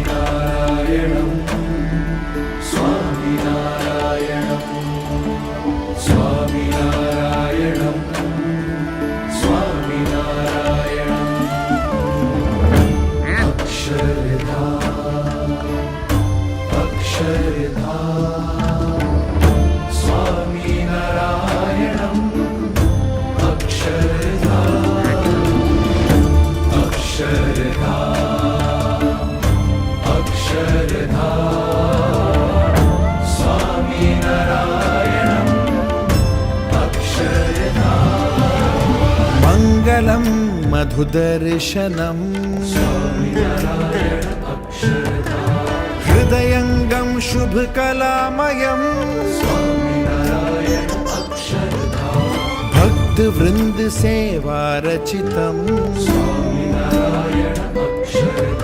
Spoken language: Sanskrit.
स्वामिनारायणं स्वामिनारायणं स्वामिनारायणं स्वामिनारायणं अक्षरधाम अक्षरधाम स्वामिनारायणं अक्षरधाम अक्षरधाम अक्षरधाम स्वामिनारायणं अक्षरधाम मङ्गलं मधुदर्शनं स्वामिनारायण अक्षरधाम हृदयङ्गं शुभकलामयम् स्वामिनारायण अक्षरधाम भक्तवृन्द सेवा रचितम् स्वामिनारायण अक्षरधाम